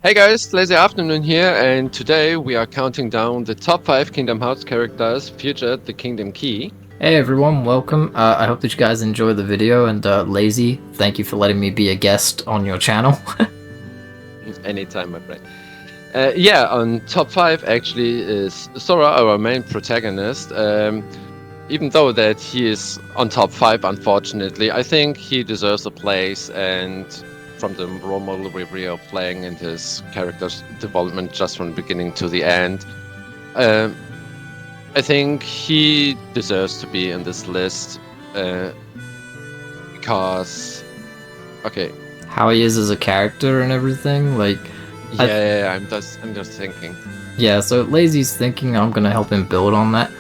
Hey guys, Lazy Afternoon here, and today we are counting down the top 5 Kingdom Hearts characters featured the Kingdom Key. Hey everyone, welcome. I hope that you guys enjoy the video, and Lazy, thank you for letting me be a guest on your channel. Anytime, my friend. Yeah, on top 5 actually is Sora, our main protagonist. Even though that he is on top 5, unfortunately, I think he deserves a place, and from the role model we are playing and his character's development just from the beginning to the end, I think he deserves to be in this list because, okay, How he is as a character and everything, like... yeah, I'm just thinking. Yeah, so Lazy's thinking I'm gonna help him build on that.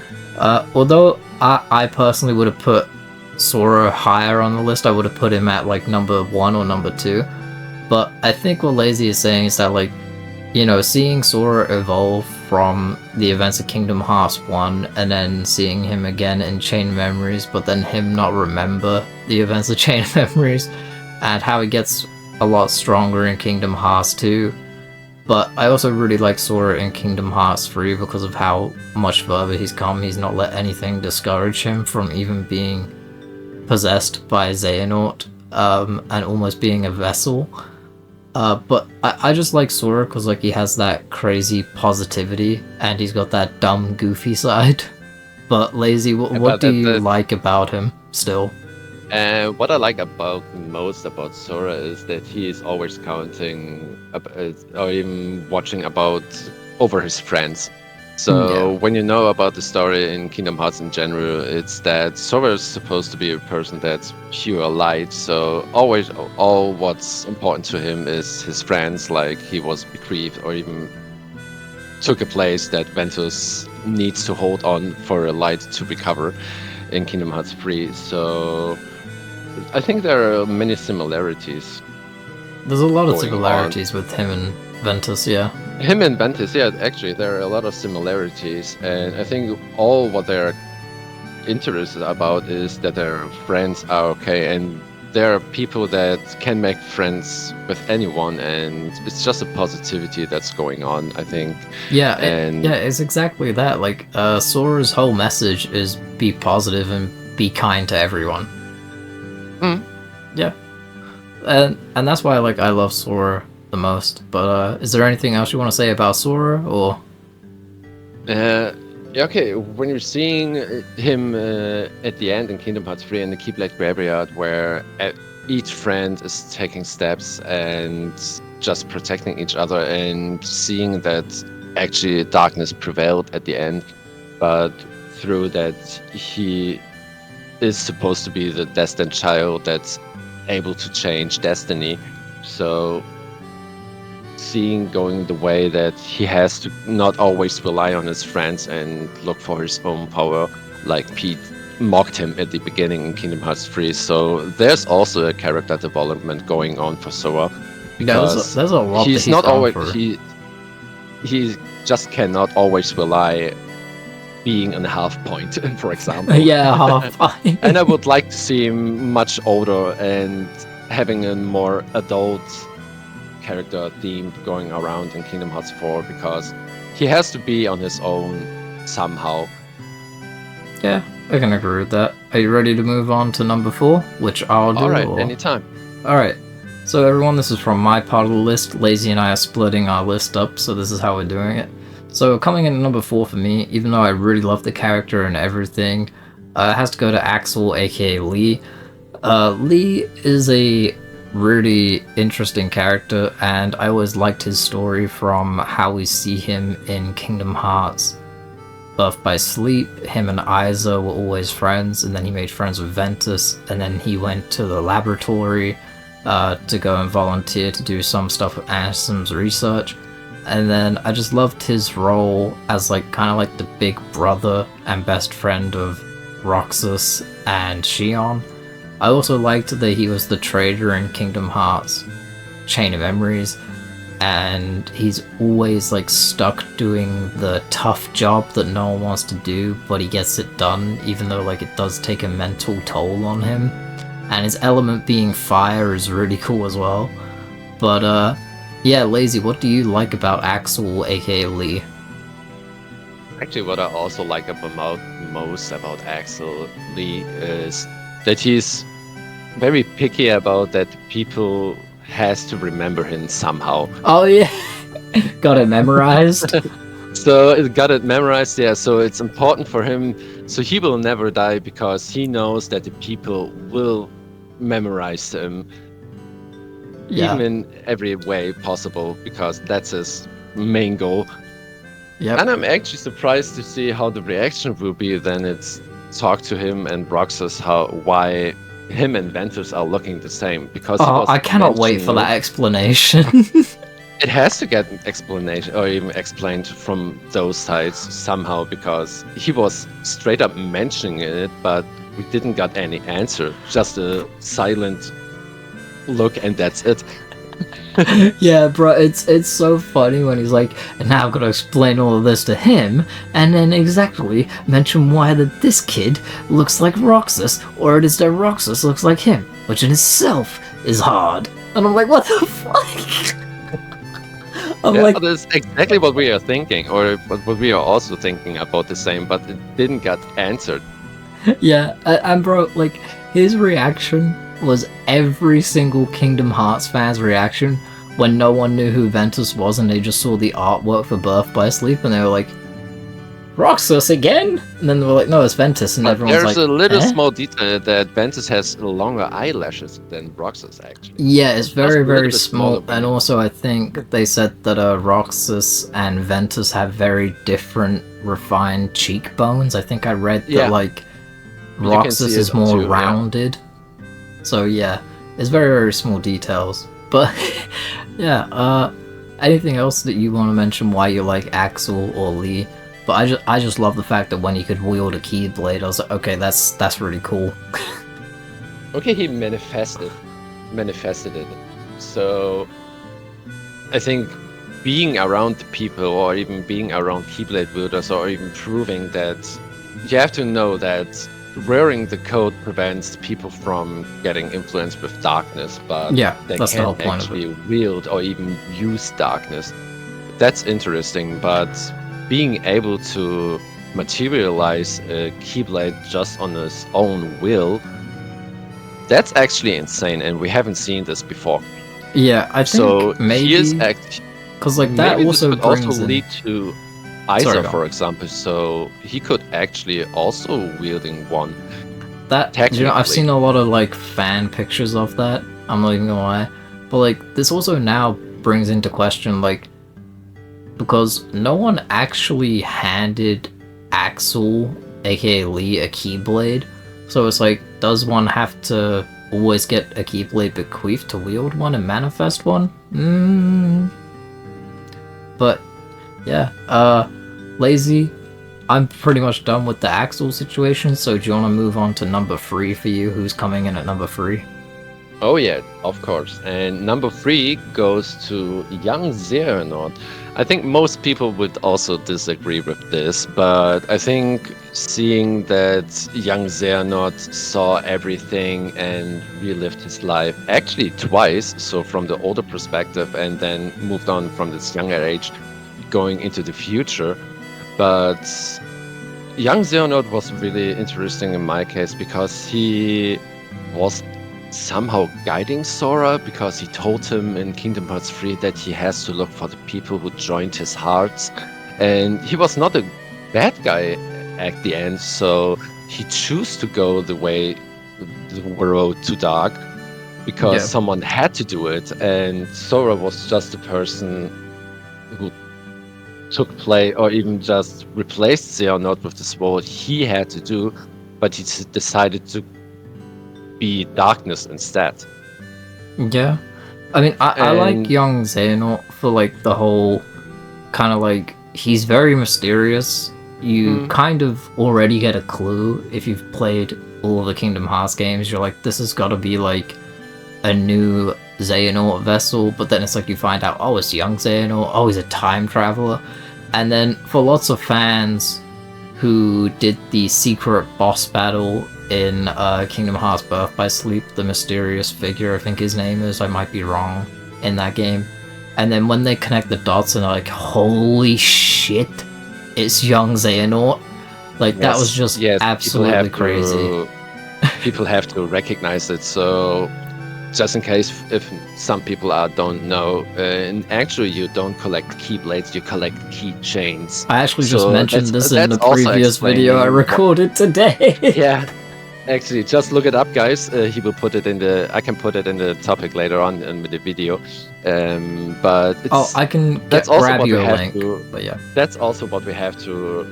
Although I personally would have put Sora higher on the list, I would have put him at like number 1 or number 2. But I think what Lazy is saying is that, like, you know, seeing Sora evolve from the events of Kingdom Hearts 1 and then seeing him again in Chain of Memories, but then him not remember the events of Chain of Memories, and how he gets a lot stronger in Kingdom Hearts 2. But I also really like Sora in Kingdom Hearts 3 because of how much further he's come. He's not let anything discourage him from even being possessed by Xehanort, and almost being a vessel. But I just like Sora because, like, he has that crazy positivity and he's got that dumb, goofy side. But Lazy, what do you like about him still? What I like most about Sora is that he is always counting or even watching over his friends. So when you know about the story in Kingdom Hearts in general, it's that Sora is supposed to be a person that's pure light. So always all what's important to him is his friends, like he was bequeathed or even took a place that Ventus needs to hold on for a light to recover in Kingdom Hearts 3. So I think there are many similarities. There's a lot of similarities with him and Ventus, yeah. Him and Ventus, yeah, actually, there are a lot of similarities, and I think all what they're interested about is that their friends are okay, and there are people that can make friends with anyone, and it's just a positivity that's going on, I think. Yeah, it's exactly that. Like, Sora's whole message is be positive and be kind to everyone. Yeah. And that's why, like, I love Sora the most. But is there anything else you want to say about Sora, or? Yeah, okay. When you're seeing him at the end in Kingdom Hearts 3 and the Keyblade Graveyard, where each friend is taking steps and just protecting each other, and seeing that actually darkness prevailed at the end, but through that he is supposed to be the destined child that's able to change destiny. So seeing going the way that he has to not always rely on his friends and look for his own power, like Pete mocked him at the beginning in Kingdom Hearts 3. So there's also a character development going on for Sora, because there's a lot he's not always he just cannot always rely being on a half point, for example. Yeah, half point. And I would like to see him much older and having a more adult character theme going around in Kingdom Hearts 4, because he has to be on his own somehow. Yeah, I can agree with that. Are you ready to move on to number 4, which I'll do? Alright, anytime. Alright, so everyone, this is from my part of the list. Lazy and I are splitting our list up, so this is how we're doing it. So coming in at number 4 for me, even though I really love the character and everything, it has to go to Axel, aka Lee. Lee is a really interesting character, and I always liked his story from how we see him in Kingdom Hearts Birth by Sleep. Him and Isa were always friends, and then he made friends with Ventus, and then he went to the laboratory to go and volunteer to do some stuff with Ansem's research. And then I just loved his role as, like, kind of like the big brother and best friend of Roxas and Xion. I also liked that he was the trader in Kingdom Hearts Chain of Memories, and he's always, like, stuck doing the tough job that no one wants to do, but he gets it done, even though, like, it does take a mental toll on him. And his element being fire is really cool as well. But Yeah, Lazy, what do you like about Axel, aka Lee? Actually, what I also like about most about Axel Lee is that he's very picky about that people has to remember him somehow. Oh yeah, got it memorized. So it got it memorized, yeah. So it's important for him. So he will never die because he knows that the people will memorize him, even Yeah. in every way possible, because that's his main goal. Yep. And I'm actually surprised to see how the reaction will be then it's talk to him and Roxas why him and Ventus are looking the same because he Oh, was I cannot wait for mentioning that explanation. it has to get an explanation or even explained from those sides somehow because he was straight up mentioning it, but we didn't got any answer. Just a silent look and that's it. Yeah, bro, it's so funny when he's like, and now I've got to explain all of this to him, and then exactly mention why that this kid looks like Roxas, or it is that Roxas looks like him, which in itself is hard. And I'm like, what the fuck? I'm Yeah, like, that's exactly what we are thinking, or what we are also thinking about the same, but it didn't get answered. yeah, and bro, like, his reaction was every single Kingdom Hearts fan's reaction when no one knew who Ventus was and they just saw the artwork for Birth by Sleep and they were like, Roxas again? And then they were like, no, it's Ventus, and But everyone's there's like, a little eh? small detail that Ventus has longer eyelashes than Roxas, actually. Yeah, it's Just very, a little very bit small, smaller, and but- also I think they said that Roxas and Ventus have very different refined cheekbones. I think I read that, Yeah. like, You can Roxas see is it more too, yeah. rounded. So yeah, it's very, very small details. But yeah, anything else that you want to mention why you like Axel or Lee? But I just love the fact that when he could wield a keyblade, I was like, okay, that's really cool. Okay, he manifested it. So I think being around the people or even being around Keyblade wielders or even proving that you have to know that wearing the coat prevents people from getting influenced with darkness, but Yeah, they that's the whole can't point of it. actually wield or even use darkness. That's interesting, but being able to materialize a Keyblade just on his own will, that's actually insane, and we haven't seen this before. Yeah, I think So maybe he is actually because like that maybe also this could also brings in. lead to Sorry, Isa, go for on. example. So he could actually also wielding one. That, you know, I've Technically. seen a lot of like fan pictures of that. I'm not even gonna lie, but like this also now brings into question like because no one actually handed Axel, aka Lee, a Keyblade. So it's like, does one have to always get a Keyblade bequeathed to wield one and manifest one? But yeah, Lazy, I'm pretty much done with the Axel situation, so do you want to move on to number 3 for you? Who's coming in at number 3? Oh yeah, of course. And number 3 goes to young Xehanort. I think most people would also disagree with this, but I think seeing that young Xehanort saw everything and relived his life actually twice, so from the older perspective and then moved on from this younger age going into the future. But young Xehanort was really interesting in my case because he was somehow guiding Sora because he told him in Kingdom Hearts 3 that he has to look for the people who joined his hearts. And he was not a bad guy at the end, so he chose to go the road to dark because Yeah. someone had to do it, and Sora was just the person who took play or even just replaced Xehanort with this role he had to do, but he decided to be darkness instead. Yeah. I mean, I like And- young Xehanort for like the whole kind of like, he's very mysterious. You kind of already get a clue if you've played all of the Kingdom Hearts games. You're like, this has got to be like a new Xehanort vessel, but then it's like you find out, oh, it's young Xehanort, oh, he's a time traveler. And then for lots of fans who did the secret boss battle in Kingdom Hearts Birth by Sleep, the mysterious figure, I think his name is, I might be wrong, in that game. and then when they connect the dots and they're like, holy shit, it's young Xehanort. Like that was just yes, absolutely crazy. People have to recognize it. So just in case if some people don't know, and actually you don't collect keyblades, you collect keychains. I actually just So mentioned this in the also previous video I explaining recorded today. Yeah, actually, just look it up, guys. He will put it in the. I can put it in the topic later on in the video. But Oh, I can that's also grab what you we a have link. to. But yeah. That's also what we have to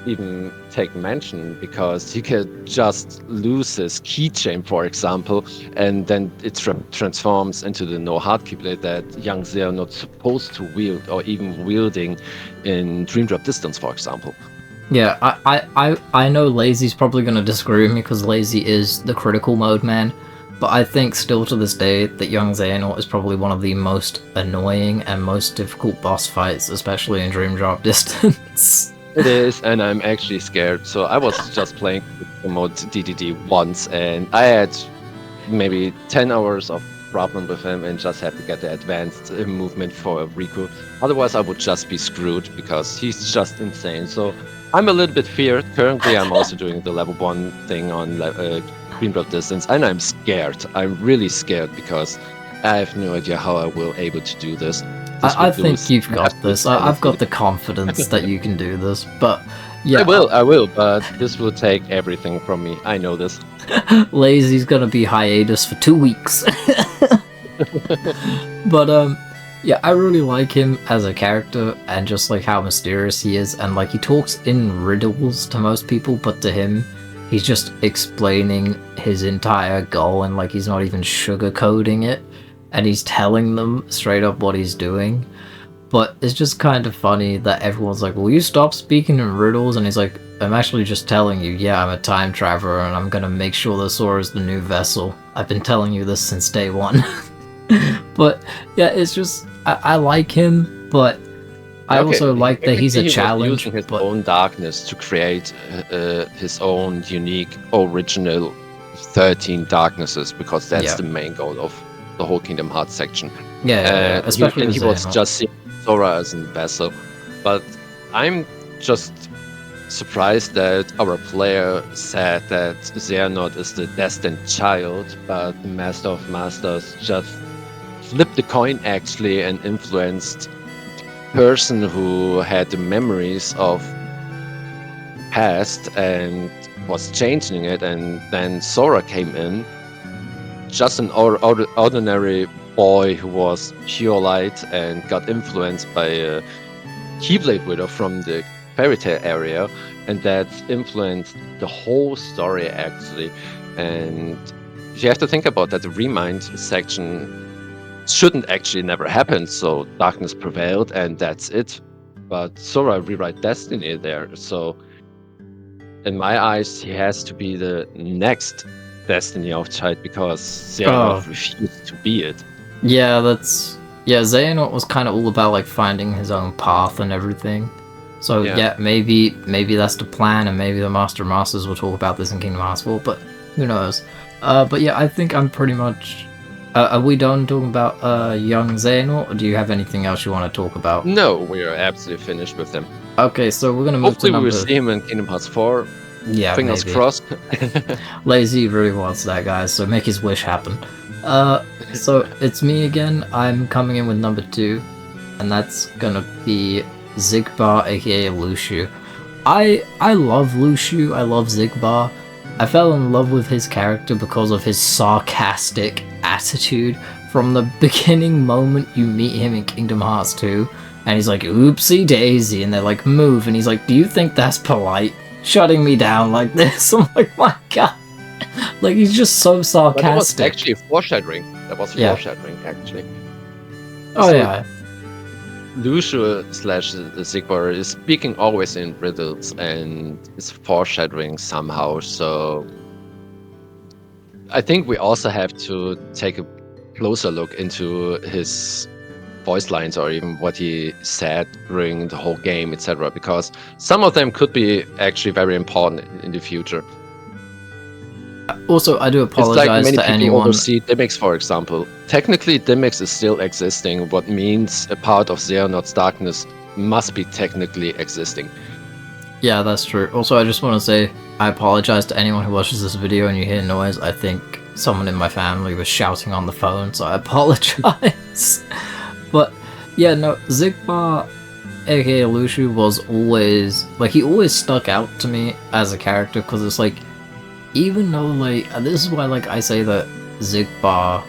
even take mention, because he could just lose his keychain, for example, and then it transforms into the no hard keyblade that young Zay are not supposed to wield or even wielding in Dream Drop Distance, for example. Yeah, I know Lazy's probably going to disagree with me because Lazy is the critical mode man, but I think still to this day that young Xehanort is probably one of the most annoying and most difficult boss fights, especially in Dream Drop Distance. It is, and I'm actually scared. So I was just playing the mode DDD once, and I had maybe 10 hours of problem with him and just had to get the advanced movement for Riku. Otherwise, I would just be screwed because he's just insane. So I'm a little bit feared. Currently, I'm also doing the level 1 thing on Dream Drop Distance, and I'm scared. I'm really scared because I have no idea how I will able to do this. I think you've got this. I've got the confidence that you can do this, but yeah. I will, but this will take everything from me. I know this. Lazy's gonna be hiatus for 2 weeks. But yeah, I really like him as a character and just like how mysterious he is, and like he talks in riddles to most people, but to him he's just explaining his entire goal, and like he's not even sugarcoating it, and he's telling them straight up what he's doing. But it's just kind of funny that everyone's like, will you stop speaking in riddles? And he's like, I'm actually just telling you, yeah, I'm a time traveler and I'm gonna make sure the Sora is the new vessel. I've been telling you this since day one. But yeah, it's just, I like him, but I also like that he's a challenge. Using his but own darkness to create his own unique, original 13 darknesses, because that's the main goal of the whole Kingdom Hearts section. Yeah, especially he was just seeing Sora as a vessel. But I'm just surprised that our player said that Xehanort is the destined child, but the Master of Masters just flipped the coin actually and influenced the person who had the memories of past and was changing it, and then Sora came in, just an ordinary boy who was pure light and got influenced by a Keyblade widow from the fairy tale area, and that influenced the whole story actually. And you have to think about that the Remind section shouldn't actually never happen, so darkness prevailed and that's it. But Sora rewrite destiny there, so in my eyes he has to be the next Destiny of Child, because Xehanort refused to be it. Yeah, Xehanort was kind of all about like finding his own path and everything. So yeah, maybe that's the plan, and maybe the Master Masters will talk about this in Kingdom Hearts 4, but who knows. But yeah, I think I'm pretty much... are we done talking about young Xehanort, or do you have anything else you want to talk about? No, we are absolutely finished with him. Okay, so we're gonna move Hopefully to number... we will see him in Kingdom Hearts 4. Yeah, fingers maybe. crossed. Lazy really wants that, guys, so make his wish happen. So it's me again. I'm coming in with number 2, and that's gonna be Xigbar, aka Luxu. I love Luxu, I love Xigbar. I fell in love with his character because of his sarcastic attitude from the beginning moment you meet him in Kingdom Hearts 2. And he's like, oopsie daisy, and they're like, move, and he's like, do you think that's polite? Shutting me down like this? I'm like, my god. Like, he's just so sarcastic. But that was actually foreshadowing. That was foreshadowing, actually. Oh, so, yeah. Luxu / Xigbar is speaking always in riddles and is foreshadowing somehow, so I think we also have to take a closer look into his voice lines, or even what he said during the whole game, etc., because some of them could be actually very important in the future. Also, I do It's like apologize many to people anyone. oversee Dimix, for example. Technically, Dimix is still existing, what means a part of Xehanot's darkness must be technically existing. Yeah, that's true. Also, I just want to say I apologize to anyone who watches this video and you hear noise. I think someone in my family was shouting on the phone, so I apologize. But yeah, no, Xigbar, aka Luxu, was always like he always stuck out to me as a character because it's like even though like this is why like I say that Xigbar,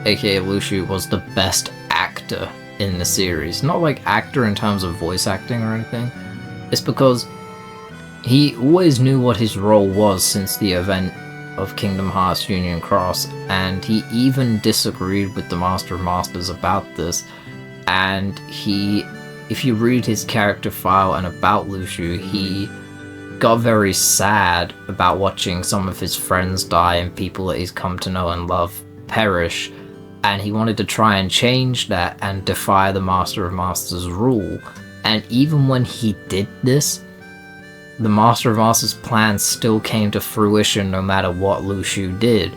aka Luxu, was the best actor in the series. Not like actor in terms of voice acting or anything. It's because he always knew what his role was since the event of Kingdom Hearts Union Cross, and he even disagreed with the Master of Masters about this. And if you read his character file and about Luxu, he got very sad about watching some of his friends die and people that he's come to know and love perish, and he wanted to try and change that and defy the Master of Masters rule. And even when he did this, the Master of Masters' plan still came to fruition no matter what Luxu did.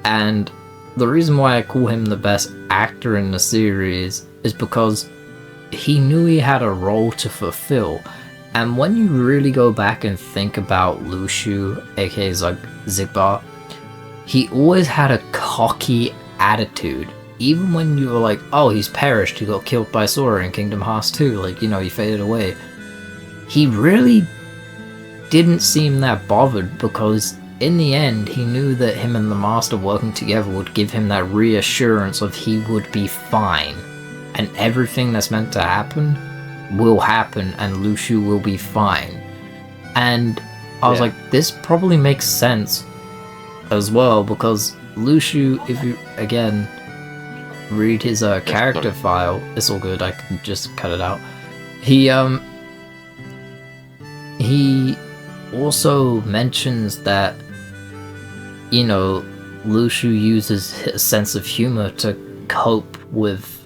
And the reason why I call him the best actor in the series is because he knew he had a role to fulfill. And when you really go back and think about Luxu, aka Xigbar, he always had a cocky attitude. Even when you were like, oh, he's perished, he got killed by Sora in Kingdom Hearts 2, like, you know, he faded away. He really didn't seem that bothered because in the end he knew that him and the Master working together would give him that reassurance of he would be fine. And everything that's meant to happen will happen and Luxu will be fine. And I was like, this probably makes sense as well because Luxu, if you, again, read his character file, it's all good, I can just cut it out. He also mentions that, you know, Luxu uses his sense of humor to cope with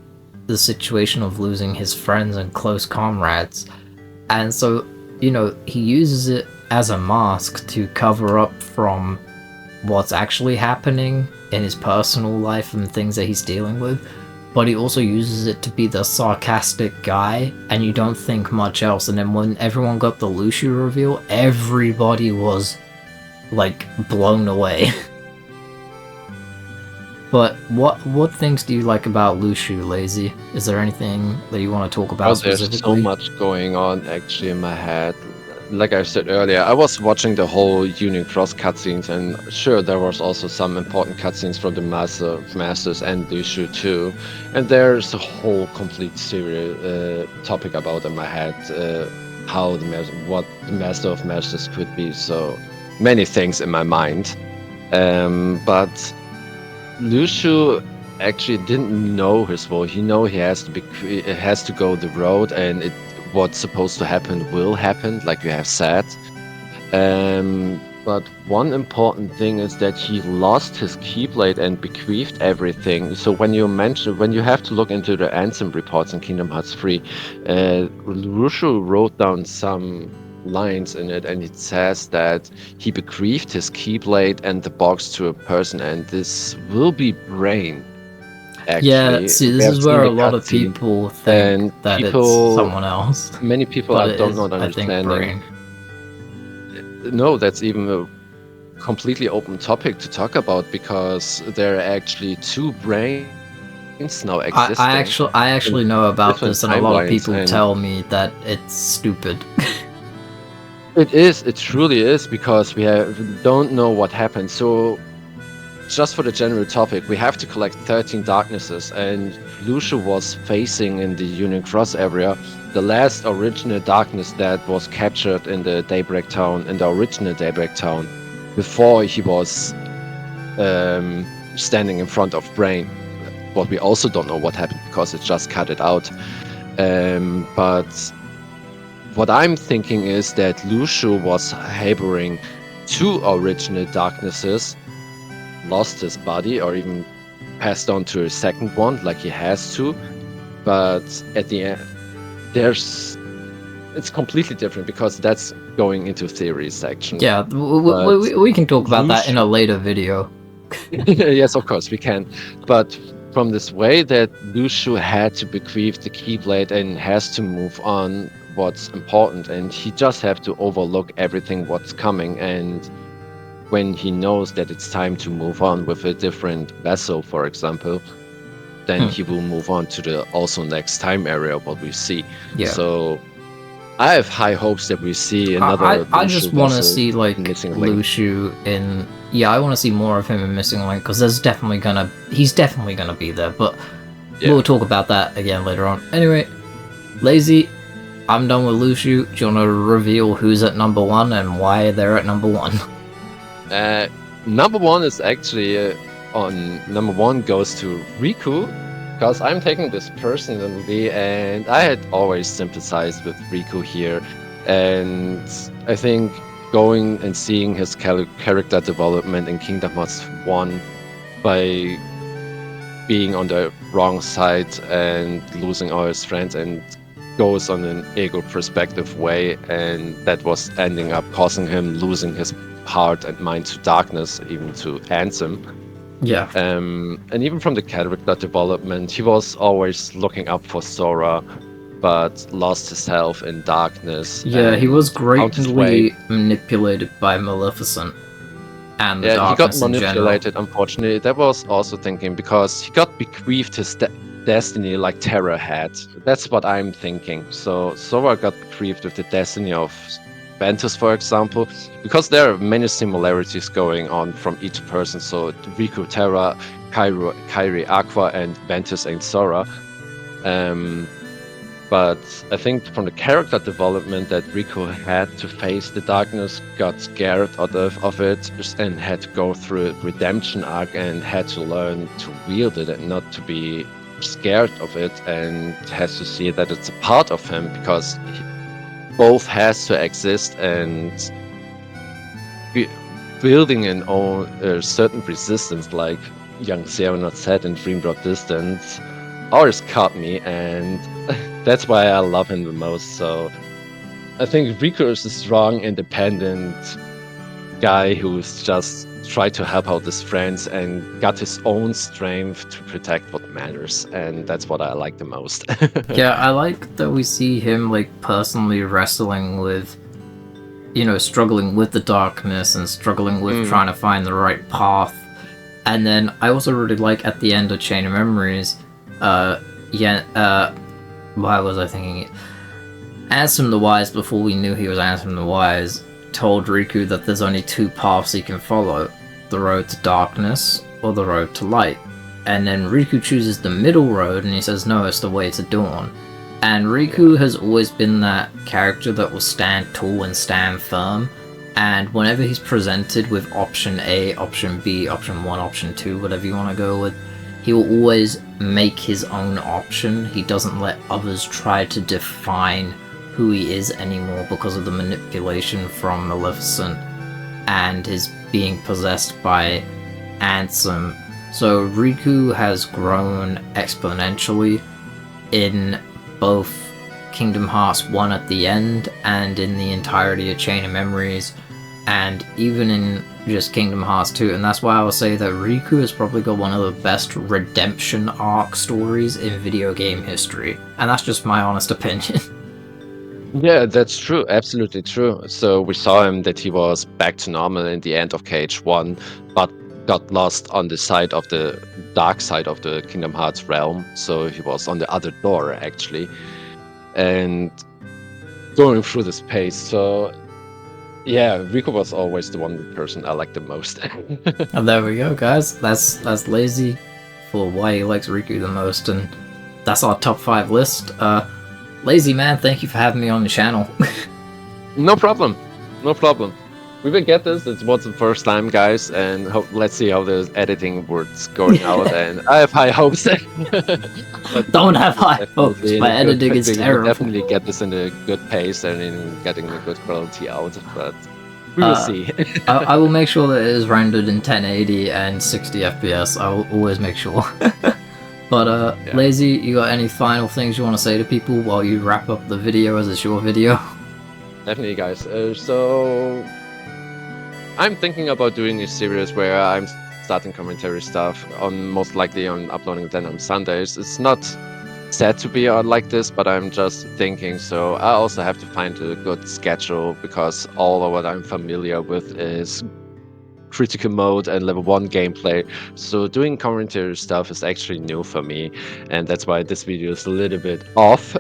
the situation of losing his friends and close comrades. And so, you know, he uses it as a mask to cover up from what's actually happening in his personal life and things that he's dealing with. But he also uses it to be the sarcastic guy, and you don't think much else. And then when everyone got the Luxu reveal, everybody was, like, blown away. But what things do you like about Luxu, Lazy? Is there anything that you want to talk about specifically? There's so much going on actually in my head. Like I said earlier, I was watching the whole Union Cross cutscenes, and sure, there was also some important cutscenes from the Masters and Luxu too. And there's a whole complete series topic about in my head, how what the Master of Masters could be. So many things in my mind, but Luxu actually didn't know his role. He know he has to go the road, and what's supposed to happen will happen, like you have said. But one important thing is that he lost his Keyblade and bequeathed everything. So when you have to look into the Ansem reports in Kingdom Hearts 3, Luxu wrote down some lines in it, and it says that he bequeathed his Keyblade and the box to a person, and this will be Brain. Actually, yeah, see, this is where a lot of people think that it's someone else. Many people don't not understanding. No, that's even a completely open topic to talk about because there are actually two brains now existing. I actually know about this, and a lot of people tell me that it's stupid. It is. It truly is because we don't know what happened. So, just for the general topic, we have to collect 13 darknesses, and Luxu was facing in the Union Cross area the last original darkness that was captured in the Daybreak Town, in the original Daybreak Town, before he was standing in front of Brain. But we also don't know what happened because it just cut it out. But what I'm thinking is that Luxu was harboring two original darknesses, lost his body or even passed on to a second one like he has to, but at the end there's it's completely different because that's going into theory section. Yeah, But we can talk about that in Lucio- a later video. yes, of course we can. But from this way that Lucio had to bequeath the Keyblade and has to move on what's important, and he just have to overlook everything what's coming. And when he knows that it's time to move on with a different vessel, for example, then he will move on to the also next time area what we see. Yeah. So I have high hopes that we see another. I just want to vessel see like Missing Link. Lucio in. Yeah, I want to see more of him in Missing Link because he's definitely gonna be there. But Yeah. we'll talk about that again later on. Anyway, Lazy, I'm done with Lucio. Do you want to reveal who's at number 1 and why they're at number 1? Number one is actually on number one goes to Riku, because I'm taking this personally, and I had always sympathized with Riku here, and I think going and seeing his character development in Kingdom Hearts 1 by being on the wrong side and losing all his friends and goes on an ego perspective way, and that was ending up causing him losing his heart and mind to darkness, even to Ansem. Yeah. And even from the character development, he was always looking up for Sora, but lost his health in darkness. Yeah, he was found his greatly way. manipulated by Maleficent and the Yeah, he got darkness in general. manipulated, unfortunately. That was also thinking, because he got bequeathed his destiny like Terra had. That's what I'm thinking. So Sora got bequeathed with the destiny of Ventus, for example, because there are many similarities going on from each person. So Riku, Terra, Kairi, Aqua, and Ventus and Sora. But I think from the character development that Riku had to face the darkness, got scared of it, and had to go through a redemption arc and had to learn to wield it and not to be scared of it, and has to see that it's a part of him, because both has to exist, and building an own certain resistance, like young Xehanort said in Dream Drop Distance, always caught me, and that's why I love him the most. So I think Riku is a strong, independent guy who's just tried to help out his friends and got his own strength to protect what matters, and that's what I like the most. Yeah, I like that we see him like personally wrestling with, struggling with the darkness and struggling with trying to find the right path. And then I also really like at the end of Chain of Memories, why was I thinking it? Ansem the Wise, before we knew he was Ansem the Wise, told Riku that there's only two paths he can follow, the road to darkness or the road to light. And then Riku chooses the middle road and he says, no, it's the way to dawn. And Riku has always been that character that will stand tall and stand firm. And whenever he's presented with option A, option B, option 1, option 2, whatever you want to go with, he will always make his own option. He doesn't let others try to define who he is anymore because of the manipulation from Maleficent and his being possessed by Ansem. So Riku has grown exponentially in both Kingdom Hearts 1 at the end and in the entirety of Chain of Memories, and even in just Kingdom Hearts 2, and that's why I would say that Riku has probably got one of the best redemption arc stories in video game history, and that's just my honest opinion. Yeah, that's true. Absolutely true. So we saw him that he was back to normal in the end of KH1, but got lost on the side of the dark side of the Kingdom Hearts realm. So he was on the other door, actually, and going through the space. So yeah, Riku was always the one person I liked the most. And there we go, guys. That's Lazy for why he likes Riku the most, and that's our top 5 list. Lazy man, thank you for having me on the channel. No problem. No problem. We will get this. It was the first time, guys, and let's see how the editing works going out. And I have high hopes. Don't have high hopes. My editing is we will terrible. definitely get this in a good pace and in getting a good quality out, but we will see. I will make sure that it is rendered in 1080 and 60 FPS. I will always make sure. But Yeah. Lazy, you got any final things you want to say to people while you wrap up the video as it's your video? Definitely, guys. So I'm thinking about doing a series where I'm starting commentary stuff on most likely on uploading then on Sundays. It's not set to be on like this, but I'm just thinking. So I also have to find a good schedule because all of what I'm familiar with is critical mode and level 1 gameplay. So doing commentary stuff is actually new for me, and that's why this video is a little bit off.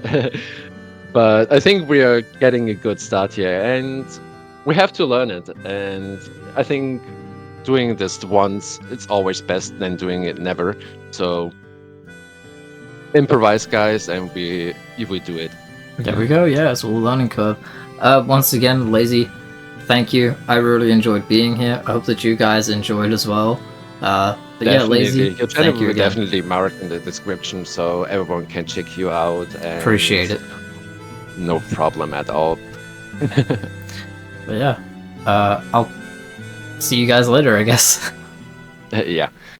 But I think we are getting a good start here, and we have to learn it. And I think doing this once, it's always best than doing it never. So improvise, guys, and we do it. There we go, yeah, it's all a learning curve. Once again, Lazy, thank you. I really enjoyed being here. I hope that you guys enjoyed as well. But yeah, Lazy, Your channel thank you will again. definitely mark in the description so everyone can check you out. And Appreciate it. No problem at all. But yeah, I'll see you guys later, I guess. Yeah.